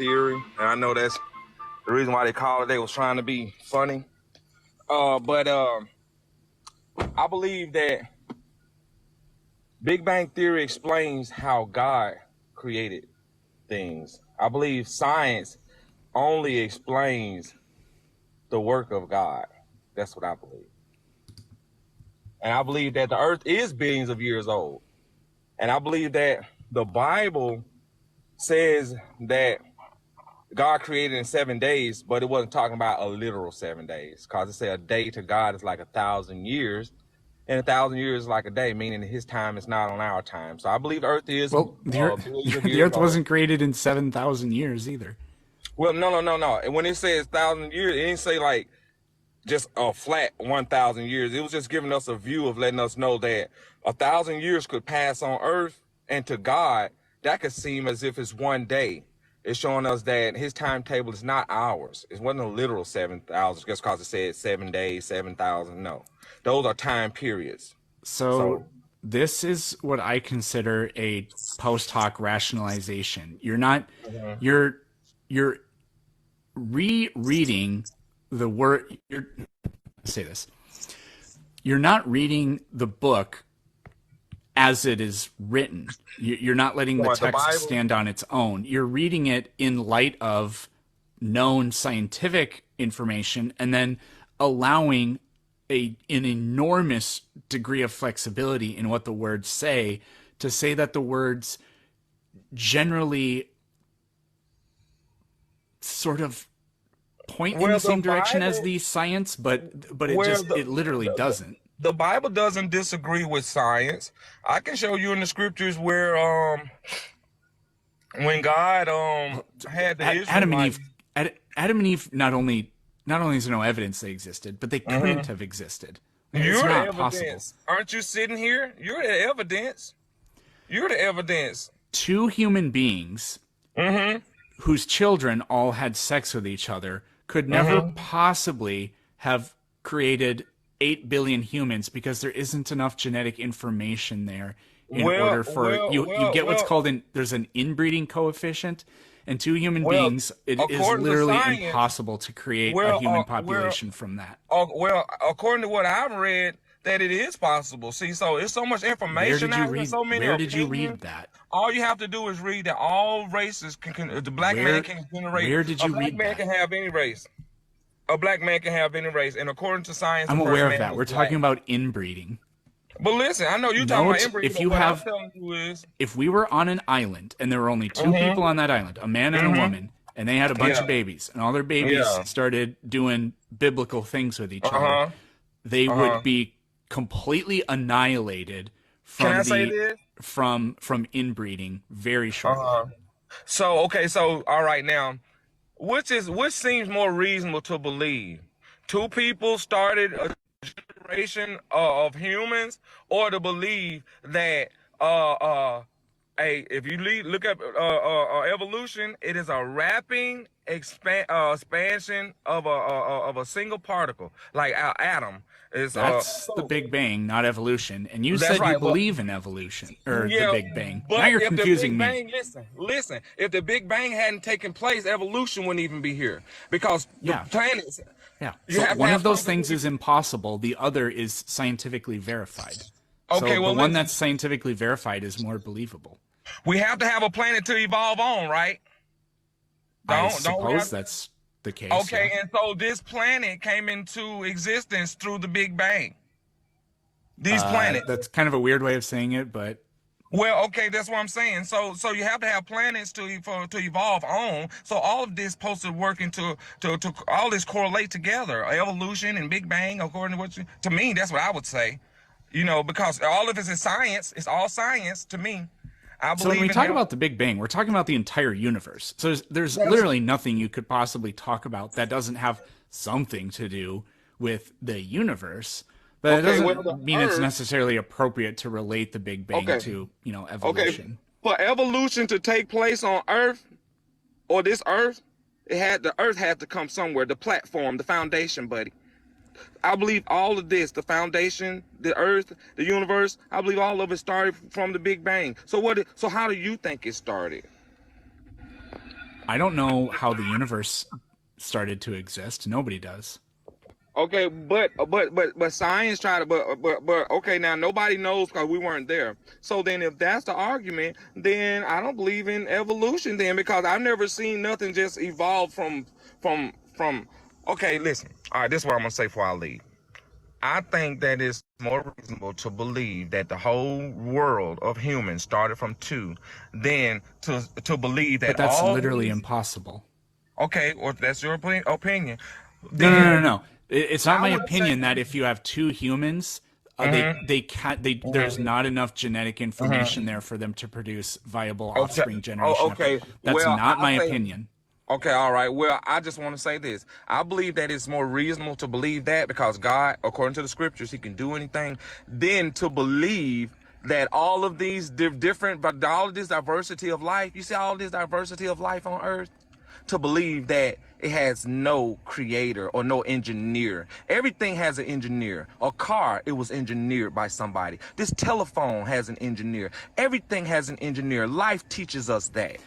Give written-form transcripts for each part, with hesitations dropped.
Theory, and I know that's the reason why they call it. They was trying to be funny. But I believe that Big Bang Theory explains how God created things. I believe science only explains the work of God. That's what I believe. And I believe that the earth is billions of years old. And I believe that the Bible says that God created in 7 days, but it wasn't talking about a literal 7 days, because it said a day to God is like 1,000 years, and 1,000 years is like a day, meaning his time is not on our time. So I believe the earth is Well, billions of the years Earth old. wasn't created in 7,000 years either. Well, no. And when it says 1,000 years, it didn't say like just a flat 1,000 years. It was just giving us a view of letting us know that 1,000 years could pass on earth, and to God, that could seem as if it's one day. It's showing us that his timetable is not ours. It wasn't a literal 7,000 just because it said 7 days, 7,000. No, those are time periods. So this is what I consider a post hoc rationalization. You're rereading the word. Say this. You're not reading the book as it is written. You're not letting the text stand on its own. You're reading it in light of known scientific information and then allowing an enormous degree of flexibility in what the words say, to say that the words generally sort of point in the same direction as the science, but it literally doesn't. The Bible doesn't disagree with science. I can show you in the scriptures where when God had the Israelites, Adam and Eve not only is there no evidence they existed, but they couldn't have existed. You're the evidence. Possible. Aren't you sitting here? You're the evidence. You're the evidence. Two human beings whose children all had sex with each other could never possibly have created 8 billion humans, because there isn't enough genetic information there in order for you get what's called there's an inbreeding coefficient, and two human beings, it is literally impossible to create a human population from that. Well, according to what I've read, that it is possible. See, so it's so much information out there, so many opinions. Did you read that? All you have to do is read that all races can the black man can generate. Where did you read that? A black man can have any race. A black man can have any race, and according to science, I'm aware of that. We're talking about inbreeding. But listen, I know you're talking about inbreeding. If we were on an island and there were only two people on that island, a man and a woman, and they had a bunch of babies, and all their babies started doing biblical things with each other, they would be completely annihilated from inbreeding very shortly. So all right now. Which seems more reasonable to believe? Two people started a generation of humans, or to believe that if you look at evolution, it is a rapid expansion of a single particle, like our atom. That's the Big Bang, not evolution. And you said you believe in evolution, or the Big Bang. Now you're confusing me. Listen. If the Big Bang hadn't taken place, evolution wouldn't even be here, because the planets. Yeah. So one of those things is impossible. The other is scientifically verified. Okay, so the one that's scientifically verified is more believable. We have to have a planet to evolve on, right? I suppose that's the case. Okay, and so this planet came into existence through the Big Bang. These planets. That's kind of a weird way of saying it, but. Well, okay, that's what I'm saying. So you have to have planets to evolve on. So all of this supposed to work into to all this correlate together. Evolution and Big Bang, according to to me, that's what I would say. Because all of this is science. It's all science to me. So when we talk about the Big Bang, we're talking about the entire universe. So there's literally nothing you could possibly talk about that doesn't have something to do with the universe. But it doesn't mean it's necessarily appropriate to relate the Big Bang to, evolution. For evolution to take place on Earth, or this Earth, the Earth had to come somewhere. The platform, the foundation, buddy. I believe all of this, the foundation, the Earth, the universe, I believe all of it started from the Big Bang. So how do you think it started? I don't know how the universe started to exist. Nobody does. Okay, but science tried to, but okay, now nobody knows because we weren't there. So then, if that's the argument, then I don't believe in evolution. Then because I've never seen nothing just evolve from. Okay, listen. All right, this is what I'm gonna say before I leave. I think that it's more reasonable to believe that the whole world of humans started from two than to believe But that that's all literally these. impossible. Okay, or if that's your opinion. No. Then It's not I my would say. opinion that if you have two humans, Mhm, they can't. There's mhm, not enough genetic information mhm. there for them to produce viable Okay. offspring Oh, generation after. okay. That's Well, not I my think. opinion. Okay, all right. Well, I just want to say this. I believe that it's more reasonable to believe that because God, according to the scriptures, He can do anything, than to believe that all of these different, but all of this diversity of life. You see all this diversity of life on Earth. To believe that it has no creator or no engineer. Everything has an engineer. A car, it was engineered by somebody. This telephone has an engineer. Everything has an engineer. Life teaches us that.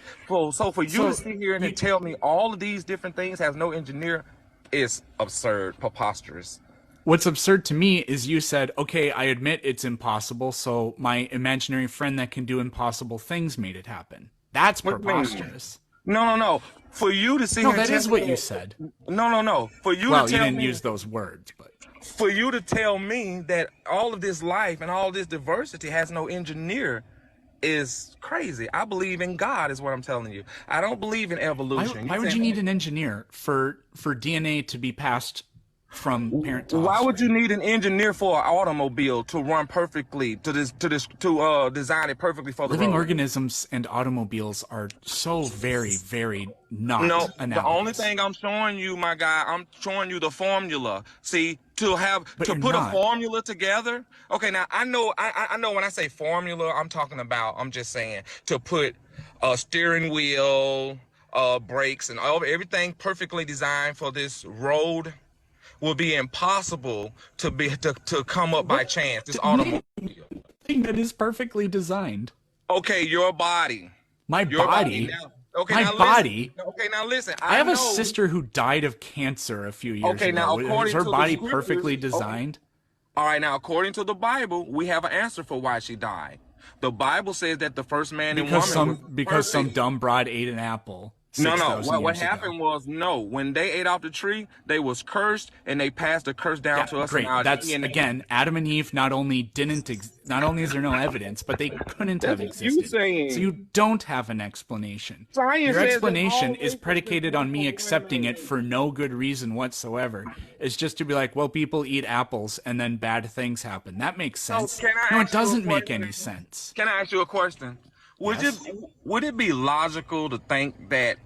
So for you to So sit here and to you, tell me all of these different things has no engineer is absurd, preposterous. what's absurd to me is you said, okay, I admit it's impossible, so my imaginary friend that can do impossible things made it happen. That's What do you mean? preposterous. No. For you to sit No, here and that tell is me what you that. said. No. For you to Well, you tell didn't me. use those words, but For you to tell me that all of this life and all this diversity has no engineer is crazy. I believe in God is what I'm telling you. I don't believe in evolution. You why would you saying, need an engineer for DNA to be passed from parent to why would you offspring? need an engineer for an automobile to run perfectly to design it perfectly for the Living road? organisms and automobiles are so very, very No, not the only analogous. thing I'm showing you, my guy, I'm showing you the formula. See, to have But to you're put a not. formula together. Okay, now I know when I say formula, I'm just saying to put a steering wheel, brakes, and everything perfectly designed for this road will be impossible to come up by What chance. This name automobile. thing that is perfectly designed? Okay, your body. My Your body body, now. Okay, my now listen. body. Okay, now listen. I I have a know. sister who died of cancer a few years Okay, now ago. Is according her to the body scriptures, perfectly okay. designed? All right, now according to the Bible, we have an answer for why she died. The Bible says that the first man and woman was Because some perfect. dumb broad ate an apple six No. thousand What years ago. happened was no. When they ate off the tree, they was cursed, and they passed the curse down Yeah, to us in great. our That's DNA. again, Adam and Eve not only is there no evidence, but they couldn't That's have what you existed. So saying. you don't have an explanation. Science Your says there's explanation is always been predicated on me people accepting it man-made. for no good reason whatsoever. It's just to be like, well, people eat apples and then bad things happen. That makes So sense. can No, I it ask you a doesn't make question? any sense. Can I ask you a question? Would it Yes? would it be logical to think that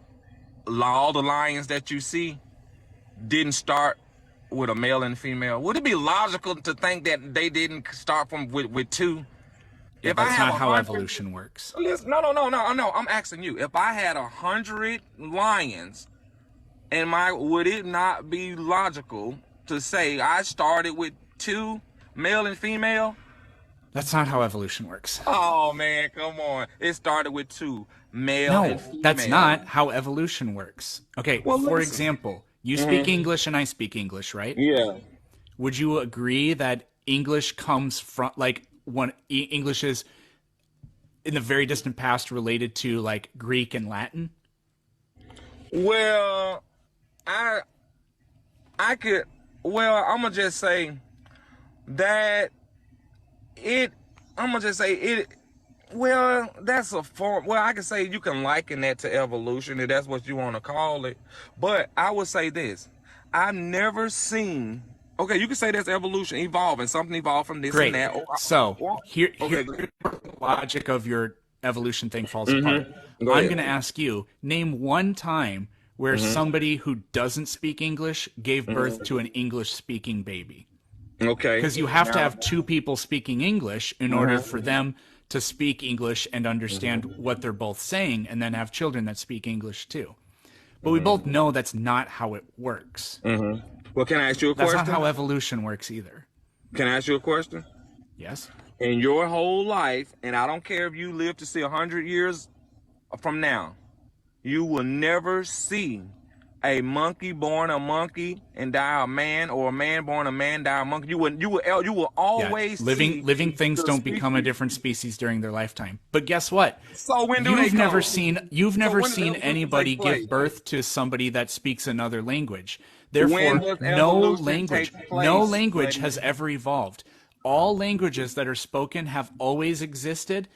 all the lions that you see didn't start with a male and female? Would it be logical to think that they didn't start with two? Yeah, If I that's have not a how hundred, evolution works. listen, no. I'm asking you. If I had 100 lions, would it not be logical to say I started with two, male and female? That's not how evolution works. Oh man, come on. It started with two, male and No, that's female. not how evolution works. Okay, Well, for listen. example, you speak Hmm. English and I speak English, right? Yeah. Would you agree that English comes from like English is in the very distant past related to like Greek and Latin? Well, I I could. Well, I'm gonna just say that it. I'm gonna just say it. Well, that's a form. Well, I can say you can liken that to evolution if that's what you want to call it. But I would say this: I've never seen. Okay, you can say that's evolution, evolving. Something evolved from this and Great. that. So Okay. here the logic of your evolution thing falls apart. Mm-hmm. Go I'm ahead. going to ask you, name one time where Mm-hmm. somebody who doesn't speak English gave birth to an English speaking baby. Okay. Because you have to Now. have two people speaking English in order for them to speak English and understand what they're both saying and then have children that speak English too. But we both know that's not how it works. Well, can I ask you a That's not question? how evolution works either. Can I ask you a question? Yes? In your whole life, and I don't care if you live to see 100 years from now, you will never see a monkey born a monkey and die a man, or a man born a man die a monkey. You will Yeah, always see living things the don't become a species. different species during their lifetime. But guess what? So when do they come? You've So never when does seen evolution anybody take place? give birth to somebody that speaks another language. When Therefore, does evolution take no place, language buddy? has ever evolved. All languages that are spoken have always existed.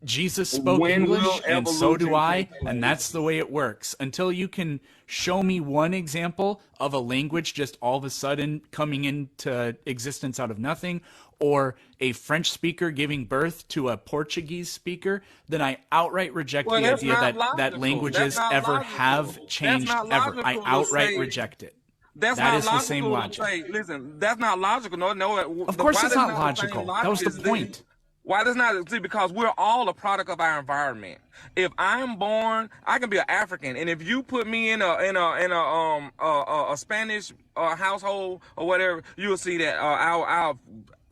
Jesus spoke When will English, and so do evolution I, take and place? that's the way it works. Until you can show me one example of a language just all of a sudden coming into existence out of nothing, or a French speaker giving birth to a Portuguese speaker, then I outright reject Well, the that's idea not that logical. That's languages not ever logical. have That's changed not ever. I logical to outright say. reject it. That's That not is the same logical to logic. say. Listen, that's not logical. No. Of course Why it's that's not not the same logical. That was logic the as this? point. Why does not see? Because we're all a product of our environment. If I'm born, I can be an African, and if you put me in a Spanish household or whatever, you'll see that I'll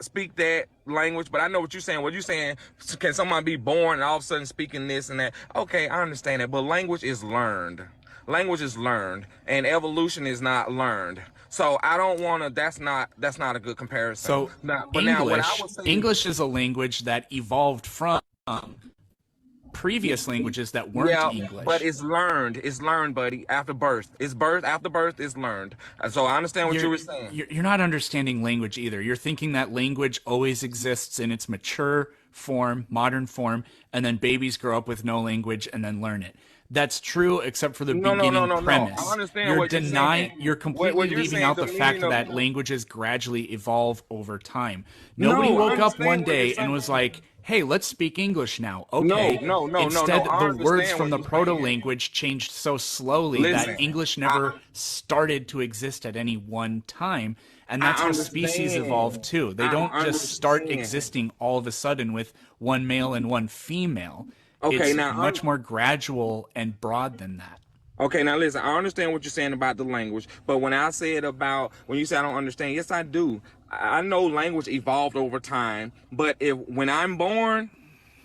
speak that language. But I know what you're saying. What you're saying, can someone be born and all of a sudden speaking this and that? Okay, I understand that, but language is learned. Language is learned, and evolution is not learned. So I don't want to. That's not a good comparison. So Now, what I would say. English is a language that evolved from previous languages that weren't Yeah, but English. it's learned. It's learned, buddy. After birth, it's birth. After birth, it's learned. So I understand what you You're, were saying. you're not understanding language either. You're thinking that language always exists in its mature form, modern form, and then babies grow up with no language and then learn it. That's true, except for the No, no, no, beginning no, no. I premise. understand what you're saying. You're What completely you're leaving saying is out the the fact meaning of. that languages gradually evolve over time. Nobody No, I woke up one understand what you're day and was saying. like, hey, let's speak English now. No, Okay. no, no, no, no. Instead, I the words understand from what the you're proto saying. language changed so slowly that Listen, English never started to exist at any one time. And that's I how species evolve understand. too. They I don't just start understand. existing all of a sudden with one male and one female. Okay, It's now much more gradual and broad than that. Okay, now listen, I understand what you're saying about the language, but when I said about, when you say I don't understand, yes, I do. I know language evolved over time, but when I'm born,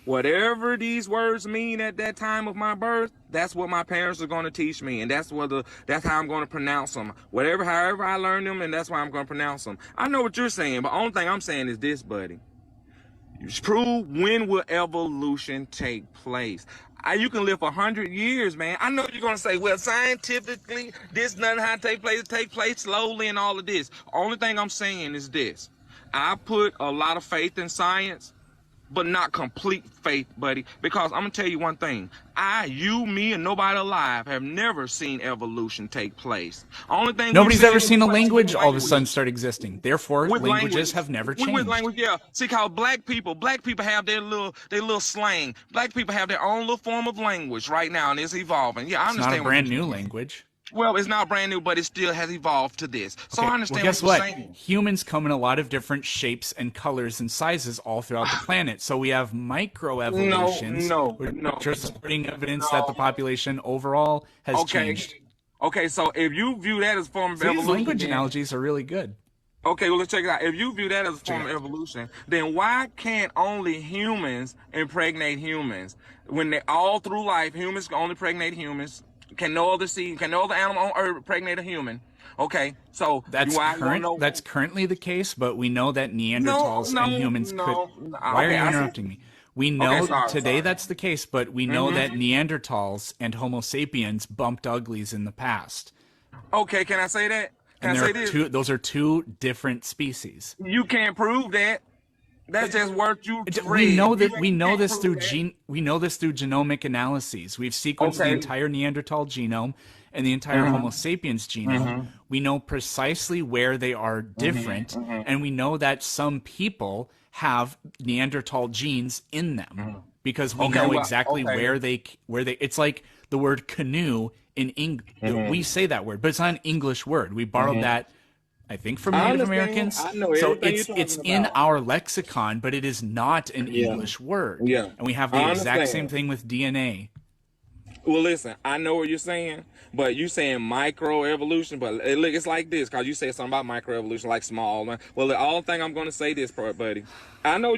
whatever these words mean at that time of my birth, that's what my parents are going to teach me, and that's how I'm going to pronounce them. However I learn them, and that's why I'm going to pronounce them. I know what you're saying, but only thing I'm saying is this, buddy. Prove, when will evolution take place? You can live for 100 years, man. I know you're gonna say, well, scientifically, this nothing how to take place. It take place slowly and all of this. Only thing I'm saying is this: I put a lot of faith in science, but not complete faith, buddy. Because I'm gonna tell you one thing: me, and nobody alive have never seen evolution take place. Only thing we've Nobody's seen ever is seen a with language all of a language. sudden start existing. Therefore, With languages language. have never With changed. language, yeah. See, cause black people have their little slang. Black people have their own little form of language right now, and it's evolving. Yeah, I It's not a understand what brand you're new saying. language. Well, it's not brand new, but it still has evolved to this. So Okay, I well, understand guess what what? you're saying. Humans come in a lot of different shapes and colors and sizes all throughout the planet. So we have No, microevolutions, no, no, which are supporting evidence that the no. population overall has Okay, changed. okay. So if you view that as a form of So these evolution, language then analogies are really good. okay, well, let's check it out. If you view that as a Check form it of out. evolution, then why can't only humans impregnate humans? When they all through life, humans can only impregnate humans. Can no other animal on earth impregnate a human? Okay, so why you want to know? That's currently the case, but we know that No, Neanderthals and no, humans could. no. Why are Okay, you I see. interrupting me? We Okay, know sorry, today sorry. that's the case, but we know that Neanderthals and Homo sapiens bumped uglies in the past. Okay, can I say that? Can And I there say are this? those are two different species. You can't prove that. That's just what you We read. know You that ain't, you can't prove that. we know this through genomic analyses. We've sequenced the Okay. entire Neanderthal genome and the entire Homo sapiens genome. We know precisely where they are different, and we know that some people have Neanderthal genes in them because we Okay, know well, exactly okay. where they it's like the word canoe in English. We say that word, but it's not an English word. We borrowed that, I think, from I Native understand. Americans. I know So everything you're it's talking in about. our lexicon, but it is not an Yeah. English word. Yeah. And we have I the exact same understand. thing with DNA. Well, listen, I know what you're saying, but you saying microevolution, but look, it's like this, because you said something about microevolution, like small. Well, the only thing I'm going to say this part, buddy. I know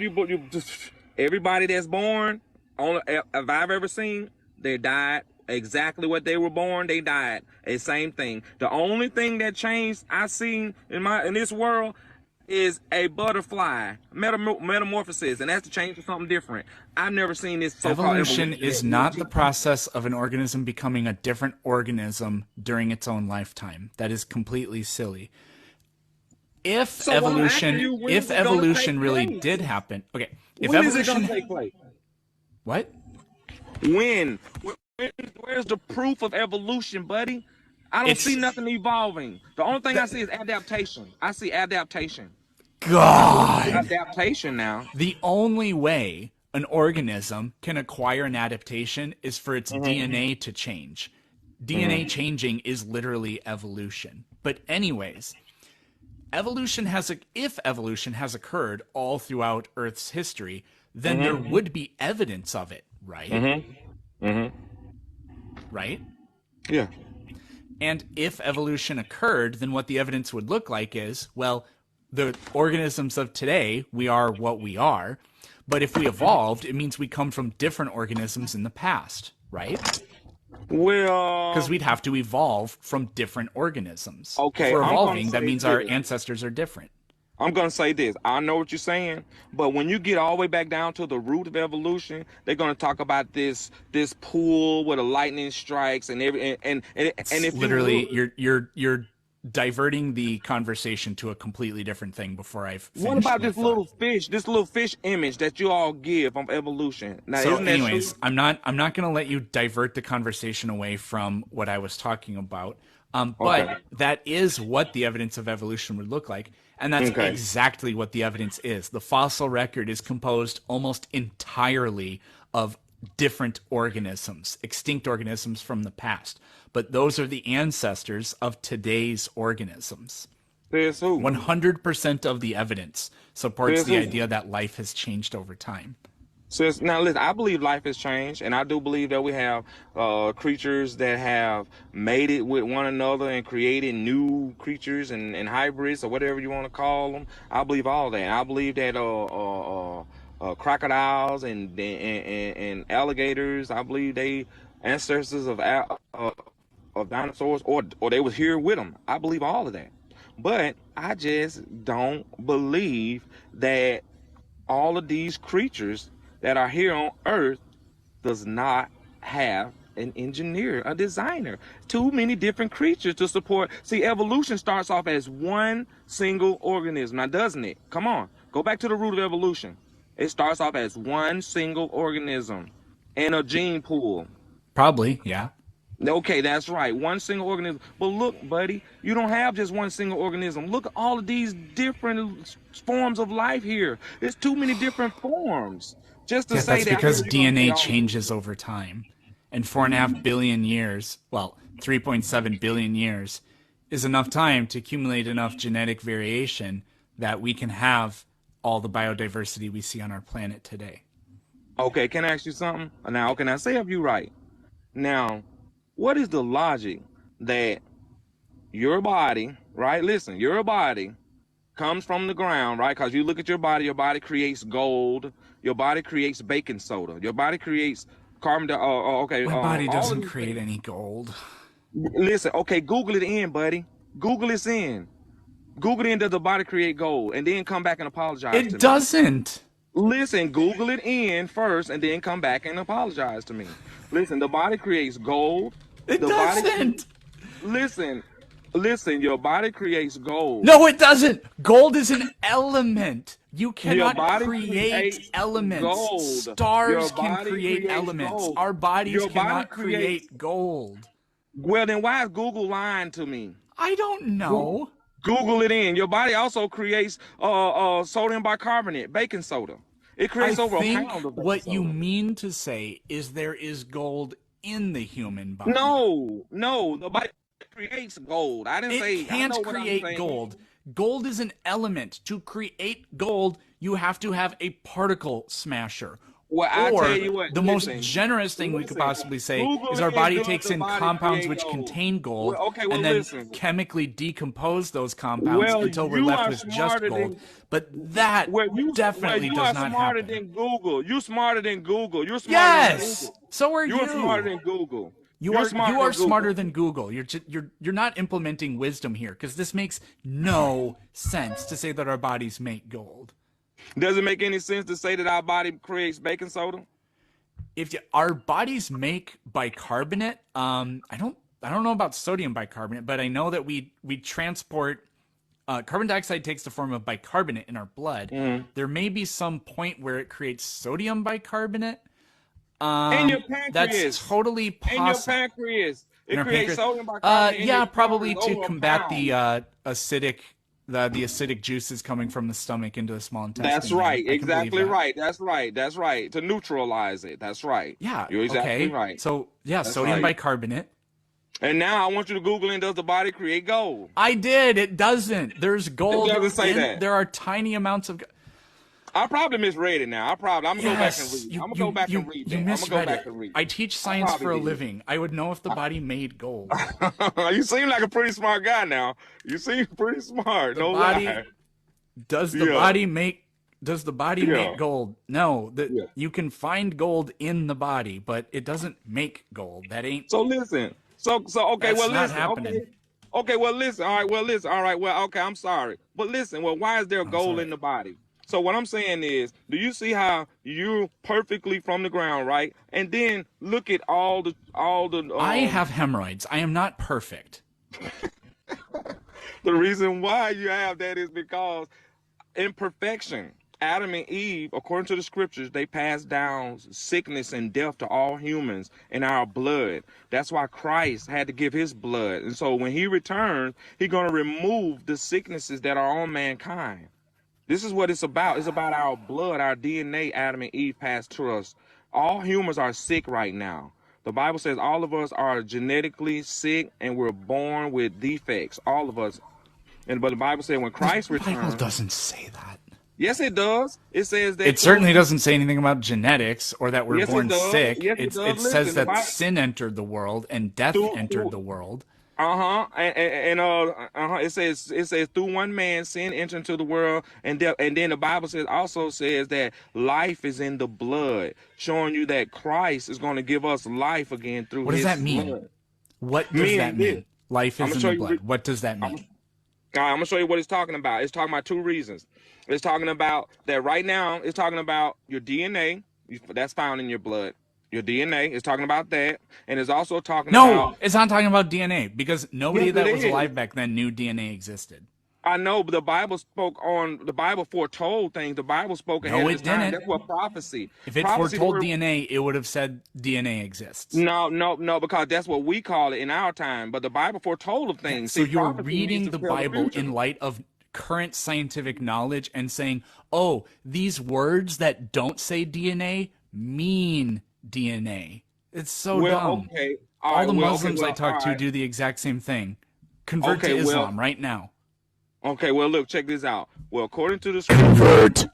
everybody that's born, only if I've ever seen, they died exactly what they were born, they died. A same thing. The only thing that changed I seen in this world is a butterfly metamorphosis, and that's to change to something different. I've never seen this so-called evolution is not the process of an organism becoming a different organism during its own lifetime. That is completely silly. If evolution really did happen, okay. If when evolution is it going to take place? What? When? Where's the proof of evolution, buddy? I don't see nothing evolving. The only thing I see is adaptation. I see adaptation. God. Adaptation now. The only way an organism can acquire an adaptation is for its DNA to change. DNA changing is literally evolution. But anyways, if evolution has occurred all throughout Earth's history, then there would be evidence of it, right? Right? Yeah. And if evolution occurred, then what the evidence would look like is, well, the organisms of today, we are what we are. But if we evolved, it means we come from different organisms in the past, right? Well, because we'd have to evolve from different organisms. Okay, for evolving, that means our ancestors are different. I'm going to say this. I know what you're saying, but when you get all the way back down to the root of evolution, they're going to talk about this pool where the lightning strikes and if literally you're diverting the conversation to a completely different thing before I've finished. What about this little fish image that you all give of evolution? Now, so anyways, I'm not going to let you divert the conversation away from what I was talking about. But that is what the evidence of evolution would look like. And that's exactly what the evidence is. The fossil record is composed almost entirely of different organisms, extinct organisms from the past. But those are the ancestors of today's organisms. 100% of the evidence supports the idea that life has changed over time. Now, listen, I believe life has changed, and I do believe that we have creatures that have made it with one another and created new creatures and hybrids or whatever you want to call them. I believe all that. I believe that crocodiles and alligators, I believe they ancestors of dinosaurs, or they was here with them. I believe all of that. But I just don't believe that all of these creatures that are here on Earth does not have an engineer, a designer. Too many different creatures to support. See, evolution starts off as one single organism. Now, doesn't it? Come on. Go back to the root of evolution. It starts off as one single organism and a gene pool. Probably, yeah. Okay, that's right. One single organism. But look, buddy, you don't have just one single organism. Look at all of these different forms of life here. There's too many different forms. Just to say that's because DNA changes over time. And 4.5 billion years, well, 3.7 billion years, is enough time to accumulate enough genetic variation that we can have all the biodiversity we see on our planet today. Okay, can I ask you something? Now, can I say if you're right? Now, what is the logic that your body, right? Listen, your body comes from the ground, right? Because you look at your body creates gold. Your body creates baking soda. Your body creates carbon dioxide. My body doesn't create any gold. Listen, okay, Google it in, buddy. Google it in. Google it in, does the body create gold? And then come back and apologize to me. It doesn't. Listen, Google it in first and then come back and apologize to me. Listen, the body creates gold. It doesn't. Listen, your body creates gold. No, it doesn't. Gold is an element. You cannot create elements. Gold. Stars can create elements. Gold. Our bodies cannot create gold. Well, then why is Google lying to me? I don't know. Google it in. Your body also creates sodium bicarbonate, baking soda. It creates over a pound of baking what soda. You mean to say is there is gold in the human body. No, the body creates gold. I didn't say it can't create gold. Gold is an element. To create gold, you have to have a particle smasher. Well, I tell you what, the most generous thing we could possibly say is our body takes in compounds which contain gold and then chemically decompose those compounds until we're left with just gold. But that definitely does not happen. You're smarter than Google. You're smarter than Google. Yes! So are you. You're smarter than Google. You are smarter than Google. You're not implementing wisdom here, because this makes no sense to say that our bodies make gold. Does it make any sense to say that our body creates baking soda? If our bodies make bicarbonate, I don't know about sodium bicarbonate, but I know that we transport carbon dioxide takes the form of bicarbonate in our blood. There may be some point where it creates sodium bicarbonate. In your pancreas. That's totally possible. In your pancreas. It creates sodium bicarbonate. Yeah, probably to combat the acidic juices coming from the stomach into the small intestine. That's right. Exactly right. That's right. To neutralize it. That's right. Yeah. You're exactly right. So, yeah, that's sodium bicarbonate. And now I want you to Google it. Does the body create gold? I did. It doesn't. There's gold. It doesn't say that. There are tiny amounts of. I probably misread it now. I'm gonna go back and read. I'm gonna go back and read that. I'm gonna go back and read. I teach science for a living. I would know if the body made gold. You seem like a pretty smart guy now. You seem pretty smart. No lie. Does the body make gold? No. You can find gold in the body, but it doesn't make gold. That ain't. So listen. So okay. Well, not listen. Happening. Okay. Well, listen. All right. Well, listen. All right. Well, okay. I'm sorry, but listen. Well, why is there gold in the body? So what I'm saying is, do you see how you're perfectly from the ground, right? And then look at all the. I have hemorrhoids. I am not perfect. The reason why you have that is because imperfection. Adam and Eve, according to the scriptures, they passed down sickness and death to all humans in our blood. That's why Christ had to give his blood. And so when he returns, he's going to remove the sicknesses that are on mankind. This is what it's about. It's about our blood, our DNA. Adam and Eve passed to us. All humans are sick right now. The Bible says all of us are genetically sick and we're born with defects. All of us. But the Bible says when Christ returns. The Bible doesn't say that. Yes, it does. It says that. It certainly doesn't say anything about genetics or that we're born sick. It says that sin entered the world and death entered the world. It says through one man sin entered into the world, and then the Bible also says that life is in the blood, showing you that Christ is going to give us life again through. What does that mean? Blood. What does that mean? Life is in the blood. What does that mean? I'm gonna show you what it's talking about. It's talking about two reasons. It's talking about that right now. It's talking about your DNA that's found in your blood. Your DNA is talking about that, and it's also talking about. No, it's not talking about DNA because nobody that was alive back then knew DNA existed. I know, but the Bible foretold things. The Bible spoke ahead of time. Didn't. That's what prophecy. If it foretold DNA, it would have said DNA exists. No, because that's what we call it in our time. But the Bible foretold of things. So you're reading the Bible in light of current scientific knowledge and saying, oh, these words that don't say DNA mean DNA. It's so dumb. Okay. All the Muslims I talk to do the exact same thing. Convert to Islam right now. Okay, well, look, check this out. Well, according to the scriptures,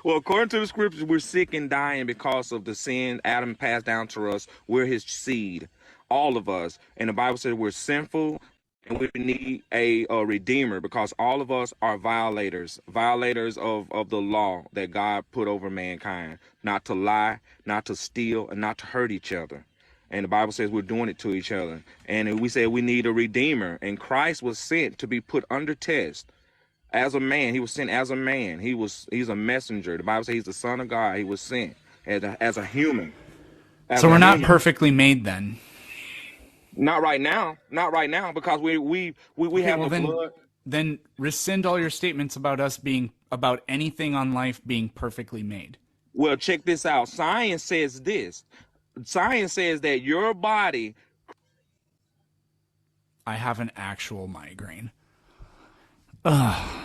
according to the scriptures, we're sick and dying because of the sin Adam passed down to us. We're his seed, all of us. And the Bible says we're sinful and we need a redeemer because all of us are violators of the law that God put over mankind, not to lie, not to steal, and not to hurt each other. And the Bible says we're doing it to each other. And we say we need a redeemer. And Christ was sent to be put under test as a man. He was sent as a man. He's a messenger. The Bible says he's the Son of God. He was sent as a human. So we're not perfectly made then. Not right now. Not right now, because we have the blood. Then rescind all your statements about us being about anything on life being perfectly made. Well, check this out. Science says this. Science says that your body. I have an actual migraine. Ugh.